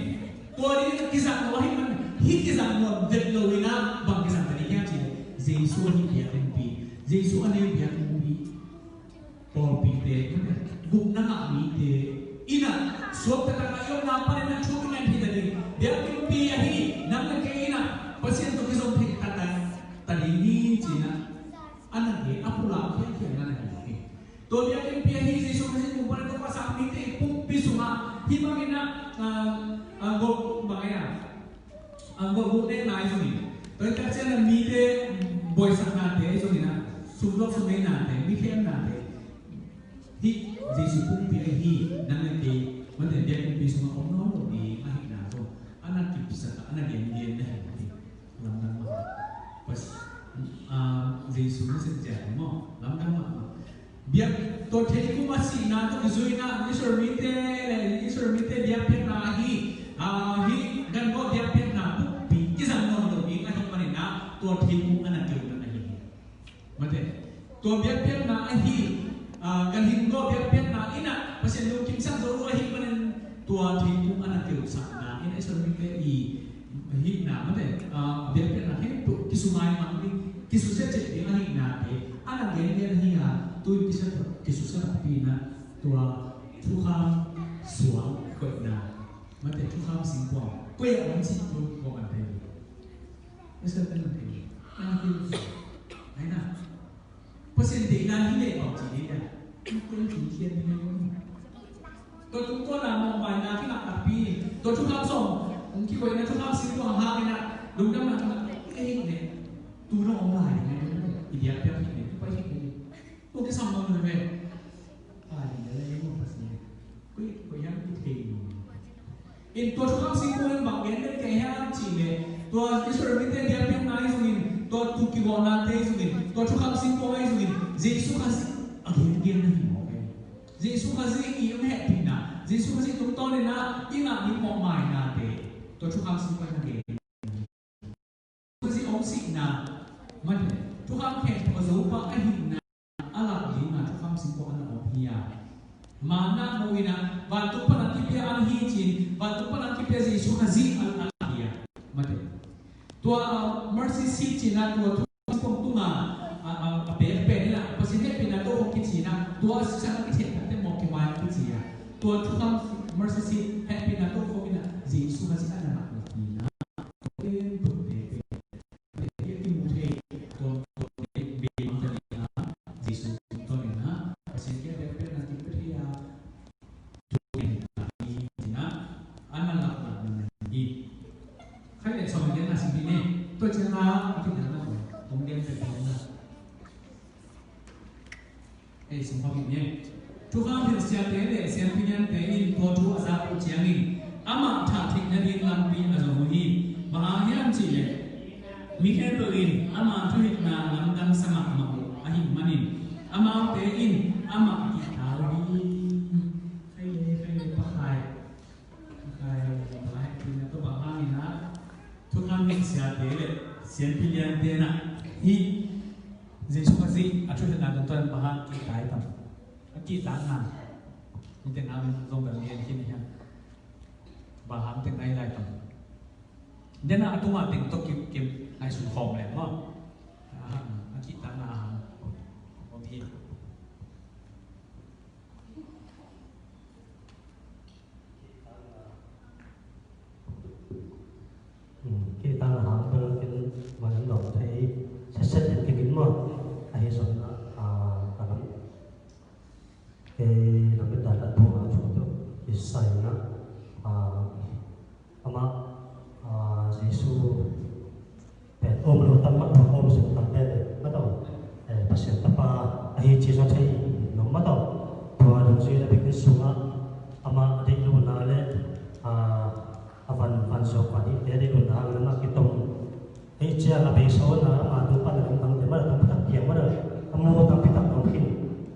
To dia kisah wahai man, hi kisah non deadlo ina bang kisah tadi yang cina. Yesus ni biar pi, Yesus ane biar pi. Paul pi te, guna ngak mite. Ina, suap tetangga yo ngapa na cuma ngan pi tadi. Biar pi ahi, nama ke ina. Pasien tu kisah pi kata. Tadi ni Cina, anak dia apa lah yang anak dia. To dia yang piahi Yesus masih kumpulan tu pasal mite pun pisuma. Hima kena gol bangaya, gol bukti naik sini. To kita cina mite boy sangat dia itu ni na, sublok sungai nate, mite nate. Hi Yesus pun piahi nama dia, mana dia yang pisuma orang di akhir naso. Anak kita anak dia dah. Lambat. Pas Giêsu nó sinh trẻ đúng không? Lắm đăng mà biết tôi thấy cũng mà xì na tôi dưới na Israel mite dia biết na hi gan có dia biết na bút bị cái rằng nó được bị cái hình mà na tôi thấy cũng anh là kiểu này mà thế tôi biết na hi gan hình có biết na ina pas yang kim sang rồi hi mà nên tôi thấy cũng anh là kiểu sẵn na ina Israel mite hi na mà thế biết na hết cái số mai mà cái số sẽ chạy đến hi na thế anh là cái hi à tôi bisa kisusa pina tua Tuhan suang koi na mate Tuhan singkwang koi ang si tu ko man thei esa tan thei na ki ai na pasen de na hi le bảo chỉ đấy à koi chỉ thiên ni tôi chúng tôi là một bài na cái là pi tôi chúng ta xong khi koi na Tuhan singkwang ha na đúng đó là cái này tu nó online này idea cái này phải cái tôi cái xong rồi về đây một phần gì cái yang cái thì in tôi không xin quên bằng cái cái hàng chỉ để tôi cái sự mình thấy đẹp nhất này rồi tôi tu kỳ vọng là thế rồi tôi không xin quên rồi Giêsu cái gì ở cái kia này Giêsu cái gì yêu hết thì na Giêsu cái gì chúng tôi nên na ý là những mong mỏi na thế tôi không xin quên cái cái gì ông xịn na mà tôi không khen tôi giấu bằng cái hình na alam ni na Tuhan singko ana opia mana moina bantu panan kipia an hijin bantu panan kipia Yesu hazi al alahia mate tua mercy seat china tua Tuhan singko tunga a pe ni la pasine pina to ko kichina tua sa ki the te mo ki mai ki chia tua Tuhan mercy seat happy na to ko ina Yesu hazi ana na opia tôi chưa nói cái nào đó không đem về phòng nữa. Ê, xong không nhé. Chú không hiểu xem thế để xem phi nhân thế in có chú ra phụ chiang in. Ama thả thịnh nhân in làm phi là rồi hi. Mà hiram chỉ nhé. Michael in ama chú hít na làm đăng sa mạc mạc ahim manin. Ama thế in ama kỹ tháo đi. Khai lê bắt khai phi nhân tôi bảo hang in á. Tuhan yang sihat deh, sihat pilihan dia nak hi. Yesus kasih, aku sudah nak tuan bahan kita itu, kita nak, kita nak menjong berlian kini ya, bahan kita ini lagi tu. Dia nak aku mah tengok kim ai sudah home leh, mah, kita nak, okey. Khi ta là hàng bơ cái mà lãnh đạo thấy sẽ xét nhận cái kính mơ hay rồi là lắm cái làm cái đại là thua là chủ yếu cái sai nó ama Giêsu để ôm luôn tâm mắt ôm sự tâm để bắt đầu bác sĩ tập hay chỉ cho thấy nó bắt đầu và đồng thời là bị cái số ama đi luôn là lên van so kwani te de kun hang na ki tong he chia la be so na ma tu pa na tang te ma tang tak piang ma da amu tang pi tak tong kin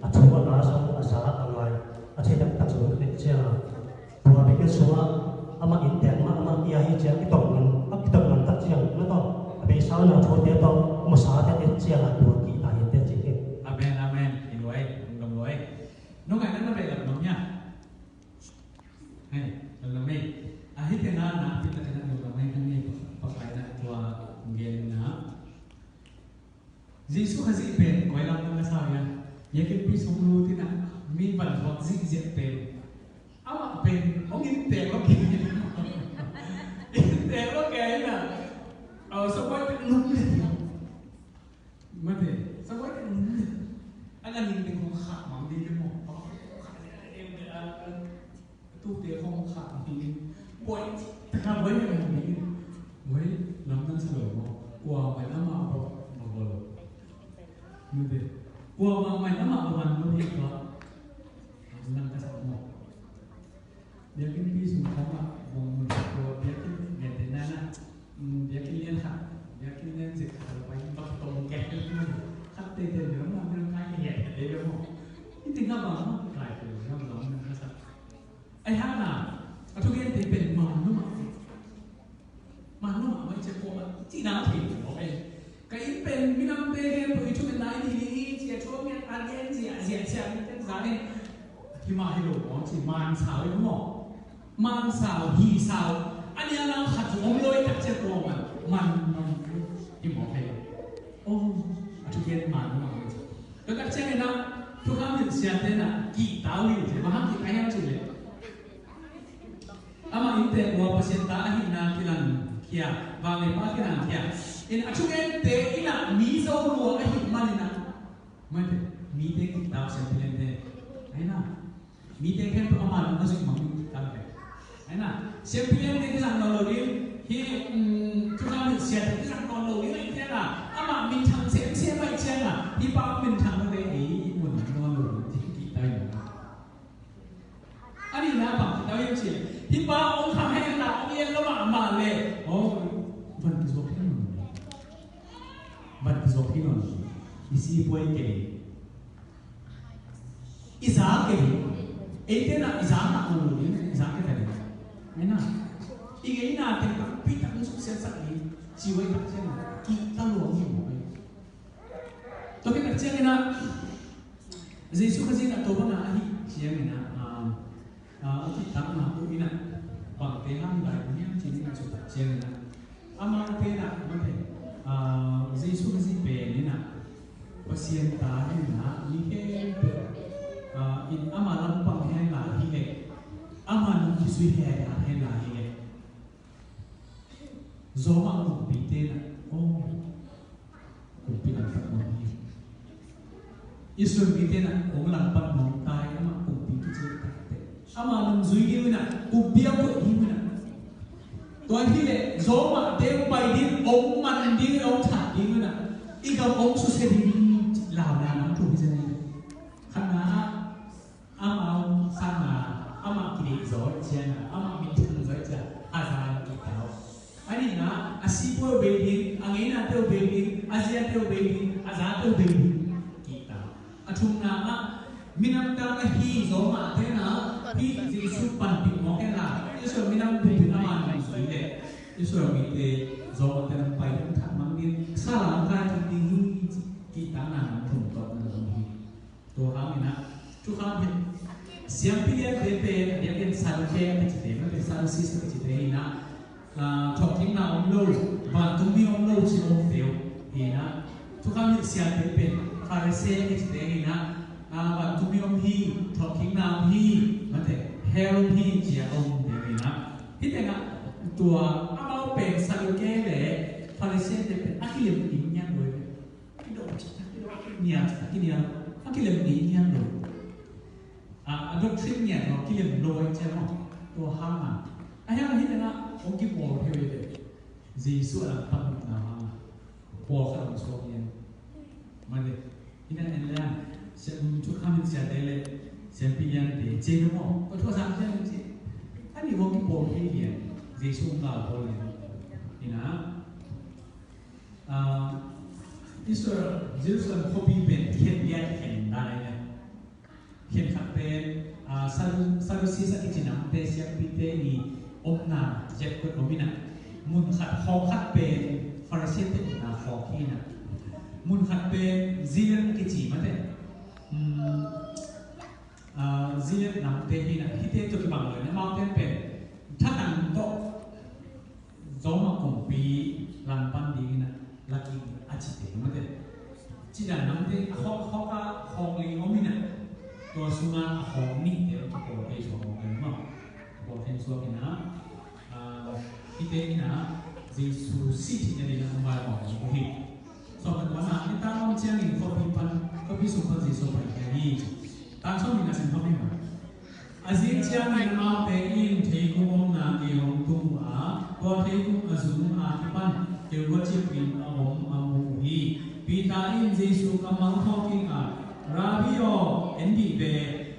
a chu na so a sa tang lai a che tak tak so ne chia bua be ke so ama in te ma ama ia hi chia ki tong man ki tong man tak chiang na to be sa na chu te to mo sa te chia la tu ki ta hi te chi ke Amen amen in way đồng lối nó ngày nó về là đúng nha hay là mình hít cái na kita kena berdoa yang ni pakai na tua ngel na Yesus hazi pen koi lam na sa ya ye ke pi sunglu ti na mi ban hot zi zi pen ama pen ong in te lo ke in te lo ke na so koi te lum le mate so koi te lum le anh nhìn thì cũng khạc mà đi cái một em tu tiệt không khạc thì bồi thằng với mình với nắm tan sờ mà qua bài nắm mà một rồi như thế qua mà bài nắm mà một lần luôn đi đó nắm tan sờ mà dia kan pi semua mong dia kan dia tenana dia kan lihat hak dia kan lihat sih kalau paling tak tolong kek itu kan te chỉ nào thì ok cái bên mi nam tê cái bữa chúng mình nói thì chỉ chỗ mình ăn cái gì xem cái giá này thì mà hiểu nó chỉ man xào đúng không man xào hi xào anh em nào hạt giống lôi các chế độ man thì mà hay ô chúng ta man mà cái các chế này nào chúng ta mình xem thế nào kỳ tao đi thì mà ham thì anh em chỉ lấy ama inte wa pasenta hina kilan kia và người pa kilan kia in achungen te ina mi zo lo a hit manina man mi te ki tao se pilen te aina mi te ken to ama no se mang ta pe aina se pilen te kilan no lo ri hi chúng ta mình sẽ thấy rằng còn lâu như vậy thế là ama mình thằng sẽ vậy chứ là đi bao mình thằng cái đấy muốn nó lâu thì kỳ tay nữa anh đi nào bằng tao yêu chị thì ba ông thằng hay là ông yên nó mà lệ ô vẫn cứ dọc theo nó vẫn cứ dọc theo nó isi boy kể isa kể ấy thế là isa là ông luôn isa cái này này na ý cái nào thì các vị thằng xuất hiện sẵn đi chỉ với các trên là kỳ ta luôn như vậy tôi cái đặc trưng này na Jesus kasi na to na ahi siya na kita na to ina bằng thế ham đại niệm chính là sự phát triển na ama thế na vấn đề Jesus kasi về ni na pasien ta ni na ni ke in ama lam pang hay là hi le ama nu ki suy hay là hi le do ma ku pi te na ku pi na ta mo ni Israel kita nak orang lambat mengtai, ama kumpi kecil kate. Ama nungzui dia nak kumpi apa dia nak. Tuan kita zoma dia bayi ông man dia ông thắt dia nak. Ika ông susah dia lao dalam tu macam ni. Karena ama ông sama ama kiri zor cina ama mintung zor cina azan kita. Ani na asipo bayi, angina tu bayi, Asia tu bayi, azan tu bayi. Chung na minam ta ka hi zo ma thế na hi Jesu pan pi mo ke la Yesu minam pi na man ni sui le Yesu mi te zo ma te nam pai tam tha mang din sa la ka ti hi ki ta na nam thum to na lo hi to ha mi na chu kha mi siam pi ya de pe ya ken sa lo ke pe te ma pe sa lo sis pe te na thok thing na om lo van tum mi om lo chi om teo hi na chu kha mi siam pe Pharisee cái chuyện này na bạn tụi mình hi thọ kính nam hi mà thế heo hi chỉ ông để na thế này na tua bao bền sao cái để Pharisee để bền ác liêm ý nhang rồi cái độ nhà cái nhà ác liêm ý nhang rồi doctrine nhà nó cái liêm lôi chứ không tua ham mà anh em thấy là ông kia bỏ theo vậy gì sửa là tâm nào bỏ cái đồng số nhiên mà đấy ina ella se chu khamin sia dele se pian de che no ko tho sam che che ani wo ki po hi ye jesu nga po le ina Israel Jerusalem khobi ben khet ya khen da le khen khap ben sadusi sa ichinam te sia pi te ni omna jet ko komina mun khat kho khat ben Pharisee te na kho ki na mun khát pe zile cái chỉ mà thế zile nằm thế thì là khi thế cho cái bằng lời nó mang tên pe thắt nằm to gió mà cùng pi làm ban đi na là cái achi thế mà thế chỉ là nằm thế khó cả hong li ngom na tua sunga hong ni thế cho cô cái số hong cái mà cô thêm số cái na khi thế na Jesu si thì này là không phải bỏ cái gì so kan wana kita on chiang in for people ko bi sum phaji so pai ke ni ta so mi na sin phami ma azin chiang in ma te in thei ko om na ki hom tum a ko thei ku azum a ki pan ke wo chi pin a hom a mu hi pi ta in Jesu ka mang tho ki a rabbi o endi be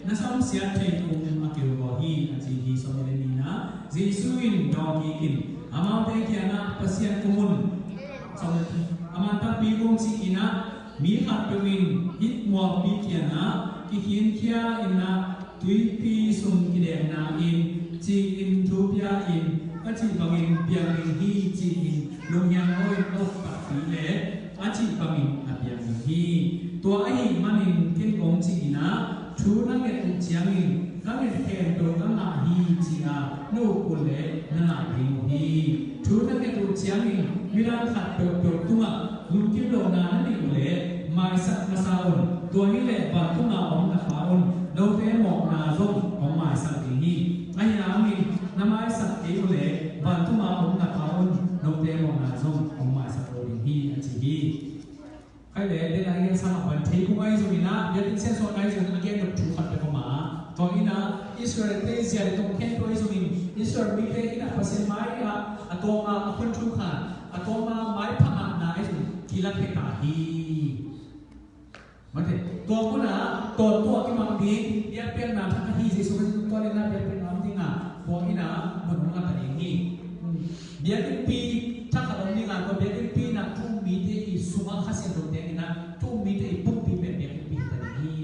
na sam sia thei ku a ke wo hi a chi hi so le ni na Jesu in do ki in ama te ki ana pasian kumun so amanta pigong si ina mi hat pewin hit mo pi kiana ki hin kia ina tui pi sum ki de na in chi in thupia in อาชีพบางอินเบียงฮีจีลุงยังโอ้ยโอ้ปักปีเล่อาชีพบางอินเบียงฮีตัวไอ้มันอินเก่งองจีนะชูนั่งเอ็ดเจียงอินนั่งเอ็ดเอ็นตัวนั่งหน้าฮีจีอาโน่กุเล่นั่งหน้าฮีชูนั่งเอ็ดเจียงอินมีร้านขัดตัวตัวลุงที่โรงงานนี่กุเล่มาสักมาสาวตัวนี้แหละบางทุ่งนาของนักฟ้าอุ่นเราเตะหมอกนาร่มของมาสักฮีไอ้น้ำอินน้ำไม้สักเอวเล่บางทุ่งนาของนักฟ้าอุ่นเราเตะหมอกนาร่มของมาสักโรดิฮีอันจีฮีใครเล่ได้ได้ยังสมัครบันทึกกูไอ้ส่วนนี้นะยัดทิ้งเส้นส่วนไอ้ส่วนนี้เกี่ยวกับถูกขัดไปกับหมาตอนนี้นะอิสราเอลเตะเสียตรงแค่ตัวไอ้ส่วนนี้อิสราเอลมีเตะที่นักภาษาไม้อะอะตัวมาคนถูกขัดอะตัวมาไม้พังอ่ะนะไอ้ส่วนที่รักเพตาฮีมันเถอะตัวกูนะตัวที่มันดีเดี๋ยวเป็นน้ำทั้งที่สิสุดตัวนี้นะเดี๋ยวเป็นน้ำจริงอ่ะพวกนี้นะมันมันอะไรอย่างนี้เดี๋ยวเป็นปีถ้าขนมนี่งานก็เดี๋ยวเป็นปีนะทุ่มมีเตะสุมาข้าเสียตรงเตะนี่นะทุ่มมีเตะปุ๊บปีเป็นเดี๋ยวเป็นปีแต่นี้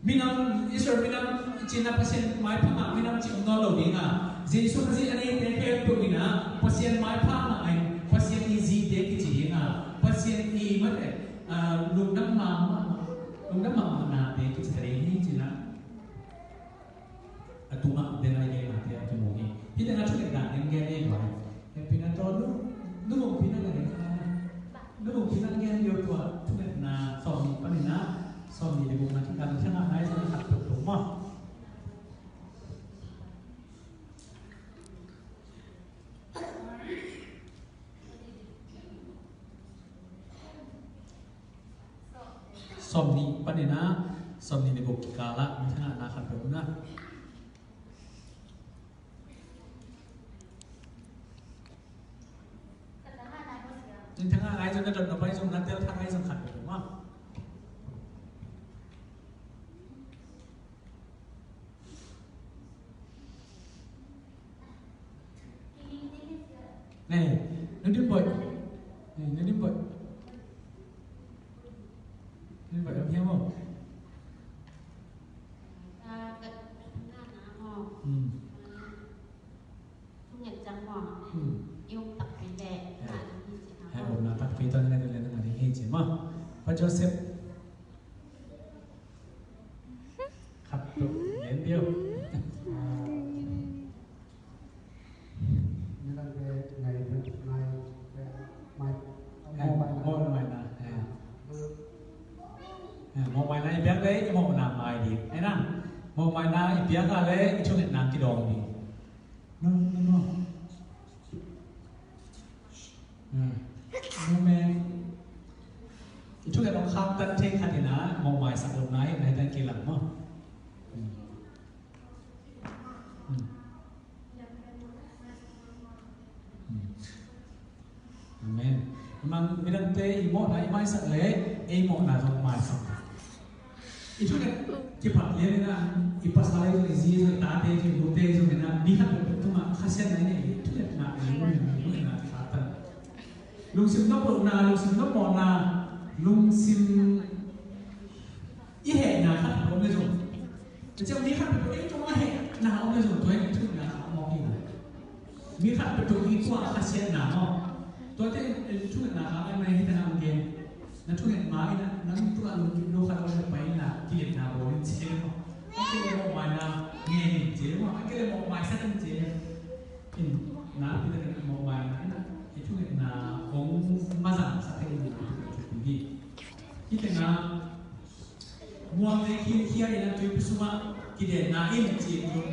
มีน้ำอิสราเอลมีน้ำจีนนะเปอร์เซ็นต์ไม้พังอ่ะมีน้ำจีนนอร์โลดีอ่ะจีนสุดที่อันนี้เตะเป็นตัวนี้นะเปอร์เซ็นต์ไม้พังอ่ะไอ้เปอร์เซ็นต์อีซีเตะกี่จีนอ่ะpasien ini mana lungdam mama na deh kita cari ini cina atuma dengan yang nanti atuma ini kita nak cakap dah yang gaya ni baik tapi nak tahu lu mau pindah lagi lu mau pindah yang dia tua tu kan na suami pani na suami dia bukan nanti kalau saya nak naik saya nak tak rumah somni panina somni ni bukti kala macam nak nak berguna tengah ai jom dah dapat jom nanti tengah ai jom kan berguna nih nanti buat nanti buat nên vậy em không? Gật na ná hò, thu nhập trắng hò, yêu tập cái đẹp, hai bộ là tập phi tân lên lên là thì chỉ mà, và Joseph khắp tụ đến tiêu. Như là về ngày môn này là một bài này biết đấy một làm bài đi, ấy nè, một bài này biết là đấy chỗ này làm cái đồ gì, no, mẹ, chỗ này nó khám tân thế khai thì ná, một bài sạc lồng này tân kia làm không? Amen. Memang bidang teh imo na imai sak le, imo na thong mai sak. Itu kan cepat dia na ipas alai tu isi tu tate tu bute tu na bihat tu mak khasiat na ini itu kan nak ini na khatan. Lung sim no pun na lung sim no pun na lung sim ihe na khat pun le tu. Macam bihat tu itu mah he na om le tu tu itu na mau ini. Bihat tu itu khasiat na mo.ตัวที่ช่วยหนาครับในที่ทำเกมนั่นช่วยหมาเนี่ยนั่นตัวลุงดูขัดเราไปนะที่เห็นนาโบลินเจ้าไอ้เกมมองมานะเงี้ยเจ้าไอ้เกมมองมาสักเจ้าอินน้าที่จะมองมานะไอ้ช่วยหนาของมาสั่งสักเท่าไหร่จุดนี้ที่เป็นนะมัวในคิดเที่ยวนะจุดพิสุมาคิดเด่นนาอินเจ้า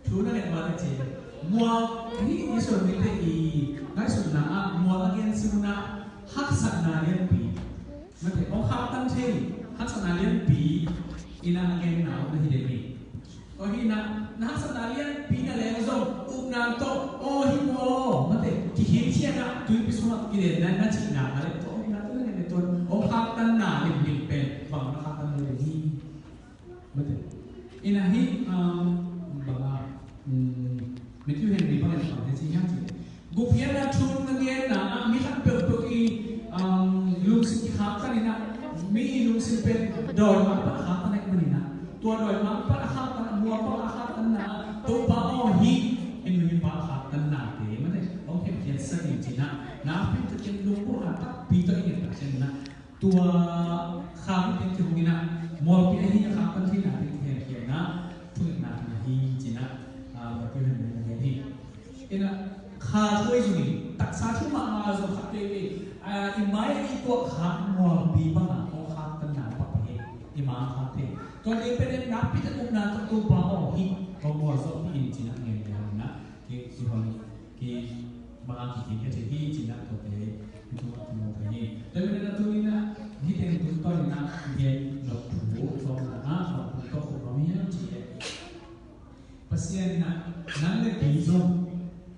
ช่วยนั่นแหละมาเจ้ามัวนี่อิสุนิเตอีngayสุดนะมัวละเกียนซิมนะฮักษณาเลียนปีมันถึงเอาข้าวตั้งเช่นฮักษณาเลียนปีอินาเกียนหนาวในที่เดมีโอ้ฮินะฮักษณาเลียนปีนั่นแหละส่งอุกนามโตโอ้ฮิโมมันถึงที่เฮียเชียนะจุดพิสุมากิเลสนั้นนั่นจินาอะไรโตนั่นตัวนี้เป็นตัวเอาข้าวตั้งหนาเลียนปีเป็นฝั่งข้าวตั้งเลยที่มันถึงอินาฮิบังอาไม่ที่เห็นดีบ้างเลยฝั่งที่ยังจีGupian na chun nangyay na mi kan pagpagi lung sin kihatan ina mi lung sin pen doy mapakatan na manina tua doy mapakatan na buwa pakatan na to pa o hi pun tak pita ini tak cina tua kami yang cuma mau pilih yang kapan sih nanti yang na tuh nanti cina tapi yang ini ina khá thôi rồi tak sa chúng mà rồi khá cái imai itu khá mau bi bang có khá tân nào bạc cái imai khá thế còn nếu bên em nắp thì cũng là tụi bao hi có mua rồi thì chỉ là nghề na cái cái bang cái hi chỉ là tụi cái itu mau cái tapi bên đó tụi na đi theo tụi tôi na cái lộc thủ cho na lộc thủ có của mình chỉ pasien na nang le bizon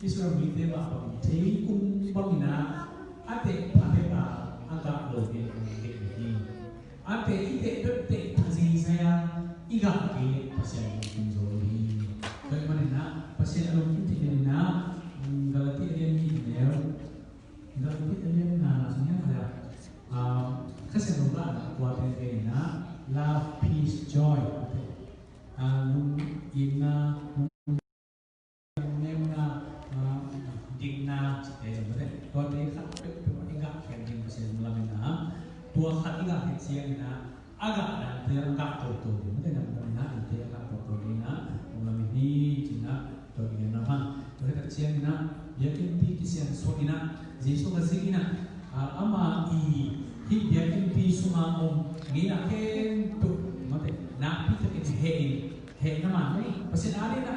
Israel mite ba ba thei kum bangina ate ba aga lo de ni ate ite te thazi saya iga ke pasien kum zo ni kai manina pasien lo kin ti na galati ele ni ne galati ele na sunya kada kasi no ba wa te na love peace joy nung ina dignaตัวเด็กครับเป็นingak yang dimaksud melamina tua khat ingak kecil na agak dan terangkat toto mungkin namanya itu agak toto na melamini cina to ini nama to kecil na yakin pi kisian so ina jesu kasih ina ama i hi yakin pi suma ngina ken to mate na pi he nama pasin ada na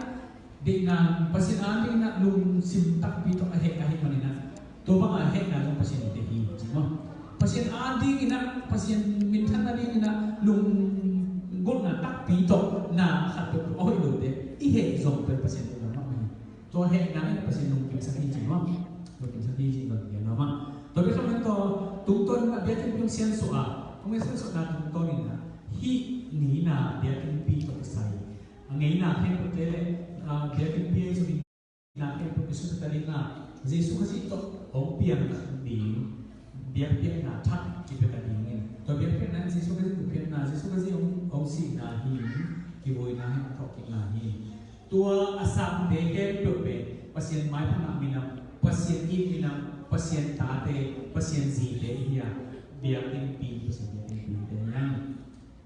dengan pasien ane nak lung simtak bito ahek manina to bang ahek na lung pasien dehi cuma pasien ane ina pasien mintan ane ina lung gol na tak bito na khatut oi lo de ihe zong per pasien na ma to hek na pasien lung kim sakit cuma lung kim sakit cuma ya nama to be kamen to tuton na biakin yung sian soa kung sian so na tuton ina hi ni na biakin bito sai angay na hen ko tele dia kepia itu nak episode tadi na Yesus kasih itu opiang di biar na tak kita tadi ini to biar na Yesus kasih biar na Yesus kasih si na hi kiboi na hi atau na hi tua asam deke pepe pasien mai pun minam pasien ini minam pasien tate pasien zile iya biar pi pasien pi dengan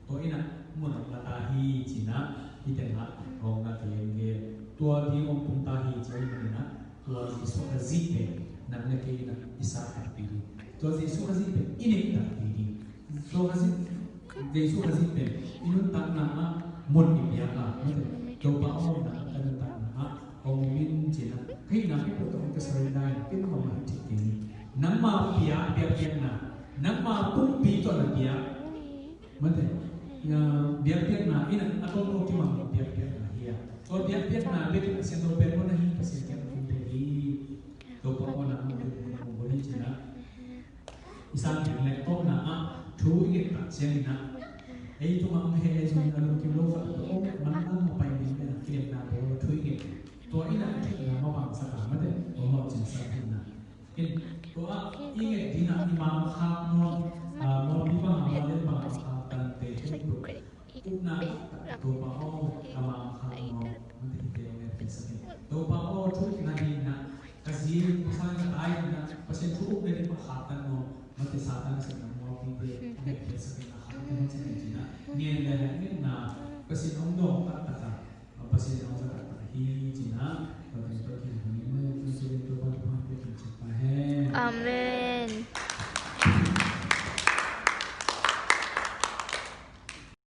to ina mun latahi cina itenga orang nak yang tua di orang pun tahi jadi mana tua Yesus kazipe namanya kena Isa terpilih tua Yesus kazipe ini terpilih tua Yesus kazipe ini tak nama mun ibiaka coba orang nak kan tak nama orang min cina kena kita tu kita serendah kita memahami ini nama pia nama pun pito na pia mana biar na ina atau mau cuma biar na iya kalau biar na biar pasien no permo na hin pasien kan hindi to po ko na mo boleh cina isang laptop na thu ingit pasien na ay to mang he so na kilo fa to man mo pa hindi na kilit na to thu ingit to ina na mawang sa kama de o mo chin sa na in to ingit dina imam kha mo di ba ma de ba una dopa o ama khamo mati de pesake dopa o thuk na di na kasi pasal ka ay na pasien thuk de pa khatan mo mati satan sa mo pide de pesake na khatan sa na ni la na pasien ong do ta ta pasien ong sa ta hi jina pasien to ki ni mo pasien to pa pa pe ki pa hai amen